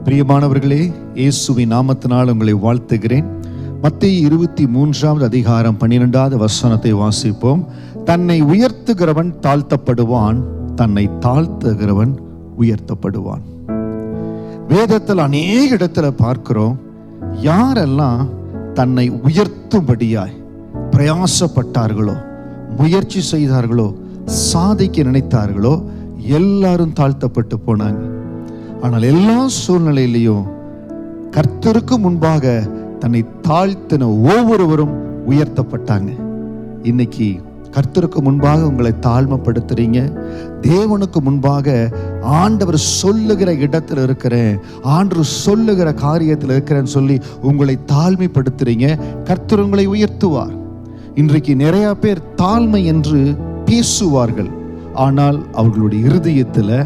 பிரியமானவர்களே, இயேசுவின் நாமத்தினால் உங்களை வாழ்த்துகிறேன். மத்தேயு 23 அதிகாரம் 12வது வசனத்தை வாசிப்போம். தன்னை உயர்த்துகிறவன் தாழ்த்தப்படுவான், தன்னை தாழ்த்துகிறவன் உயர்த்தப்படுவான். வேதத்தில் அநேக இடத்துல பார்க்கிறோம், யாரெல்லாம் தன்னை உயர்த்தும்படியாய் பிரயாசப்பட்டார்களோ, முயற்சி செய்தார்களோ, சாதிக்க நினைத்தார்களோ, எல்லாரும் தாழ்த்தப்பட்டு போனாங்க. ஆனால் எல்லா சூழ்நிலையிலையும் கர்த்தருக்கு முன்பாக தன்னை தாழ்த்தின ஒவ்வொருவரும் உயர்த்தப்பட்டாங்க. இன்னைக்கு கர்த்தருக்கு முன்பாக உங்களை தாழ்மைப்படுத்துறீங்க. தேவனுக்கு முன்பாக ஆண்டவர் சொல்லுகிற இடத்துல இருக்கிறேன், ஆண்டவர் சொல்லுகிற காரியத்தில் இருக்கிறேன்னு சொல்லி உங்களை தாழ்மைப்படுத்துறீங்க. கர்த்தர் உங்களை உயர்த்துவார். இன்றைக்கு நிறைய பேர் தாழ்மை என்று பேசுவார்கள், ஆனால் அவர்களுடைய இருதயத்தில்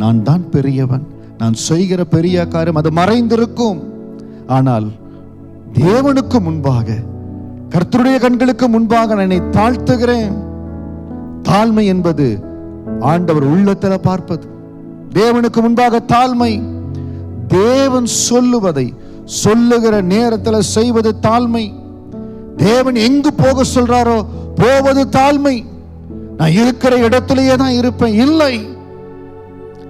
நான் தான் பெரியவன், நான் செய்கிற பெரிய காரியம் அது மறைந்திருக்கும். ஆனால் தேவனுக்கு முன்பாக, கர்த்தருடைய கண்களுக்கு முன்பாக நான் என்னை தாழ்த்துகிறேன். தாழ்மை என்பது ஆண்டவர் உள்ளத்தில் பார்ப்பது. தேவனுக்கு முன்பாக தாழ்மை, தேவன் சொல்லுவதை சொல்லுகிற நேரத்தில் செய்வது தாழ்மை. தேவன் எங்கு போக சொல்றாரோ போவது தாழ்மை. நான் இருக்கிற இடத்திலேயே தான் இருப்பேன், இல்லை,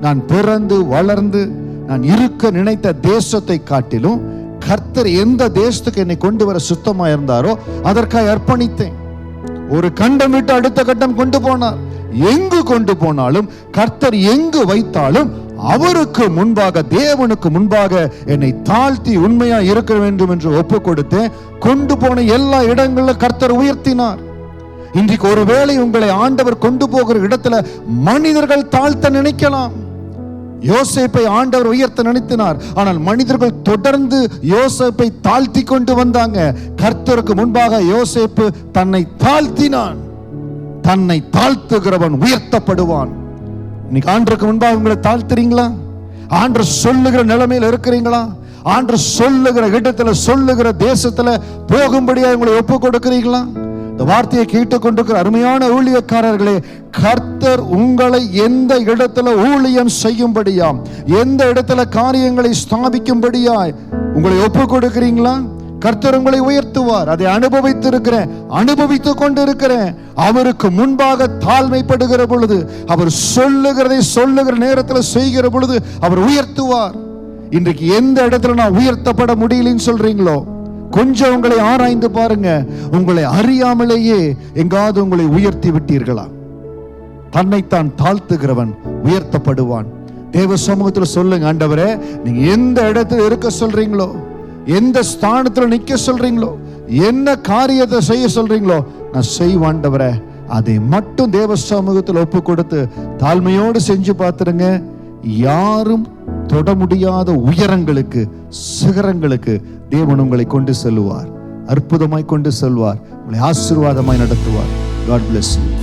நான் பிறந்து வளர்ந்து நான் இருக்க நினைத்த தேசத்தை காட்டிலும் கர்த்தர் எந்த தேசத்துக்கு என்னை கொண்டு வர சுத்தமா இருந்தாரோ அதற்காக அர்ப்பணித்தேன். ஒரு கண்டம் விட்டு அடுத்த கட்டம் கொண்டு போனார். எங்கு கொண்டு போனாலும், கர்த்தர் எங்கு வைத்தாலும் அவருக்கு முன்பாக, தேவனுக்கு முன்பாக என்னை தாழ்த்தி உண்மையா இருக்க வேண்டும் என்று ஒப்பு கொடுத்தேன். கொண்டு போன எல்லா இடங்களிலும் கர்த்தர் உயர்த்தினார். இன்றைக்கு ஒருவேளை உங்களை ஆண்டவர் கொண்டு போகிற இடத்துல மனிதர்கள் தாழ்த்த நினைக்கலாம். யோசேப்பை ஆண்டவர் உயர்த்த நினைத்தினார், ஆனால் மனிதர்கள் தொடர்ந்து யோசேப்பை தாழ்த்தி கொண்டு வந்தாங்க. கர்த்தருக்கு முன்பாக யோசேப்பு தன்னை தாழ்த்தினான். தன்னை தாழ்த்துகிறவன் உயர்த்தப்படுவான். இன்னைக்கு ஆண்டருக்கு முன்பாக உங்களை தாழ்த்துறீங்களா? ஆண்டவர் சொல்லுகிற நிலைமையில் இருக்கிறீங்களா? ஆண்டவர் சொல்லுகிற இடத்துல, சொல்லுகிற தேசத்துல போகும்படியா உங்களை ஒப்பு கொடுக்கிறீங்களா? இந்த வார்த்தையை கேட்டுக்கொண்டிருக்கிற அருமையான ஊழியக்காரர்களே, கர்த்தர் உங்களை எந்த இடத்துல ஊழியம் செய்யும்படியாம், எந்த இடத்துல காரியங்களை ஸ்தாபிக்கும்படியாய் உங்களை ஒப்பு கொடுக்கிறீங்களா? கர்த்தர் உங்களை உயர்த்துவார். அதை அனுபவித்திருக்கிறேன், அனுபவித்துக் கொண்டிருக்கிறேன். அவருக்கு முன்பாக தாழ்மைப்படுகிற பொழுது, அவர் சொல்லுகிறதை சொல்லுகிற நேரத்தில் செய்கிற பொழுது அவர் உயர்த்துவார். இன்றைக்கு எந்த இடத்துல நான் உயர்த்தப்பட முடியலன்னு சொல்றீங்களோ, கொஞ்சம் உங்களை ஆராய்ந்து பாருங்க. உங்களை அறியாமலேயே எங்காவது உங்களை உயர்த்தி விட்டீர்களா? தன்னைத்தான் தாழ்த்துகிறவன் உயர்த்தப்படுவான். தேவ சமூகத்தில் சொல்லுங்க, ஆண்டவரே, நீங்க எந்த இடத்துல இருக்க சொல்றீங்களோ, எந்த ஸ்தானத்துல நிக்க சொல்றீங்களோ, என்ன காரியத்தை செய்ய சொல்றீங்களோ நான் செய்வாண்டவரே. அதை மட்டும் தேவ சமூகத்தில் ஒப்பு கொடுத்து தாழ்மையோடு செஞ்சு பார்த்துருங்க. யாரும் தொட முடியாத உயரங்களுக்கு, சிகரங்களுக்கு தேவன் உங்களை கொண்டு செல்வார். அற்புதமாய் கொண்டு செல்வார். உங்களை ஆசீர்வாதமாய் நடத்துவார். God bless you.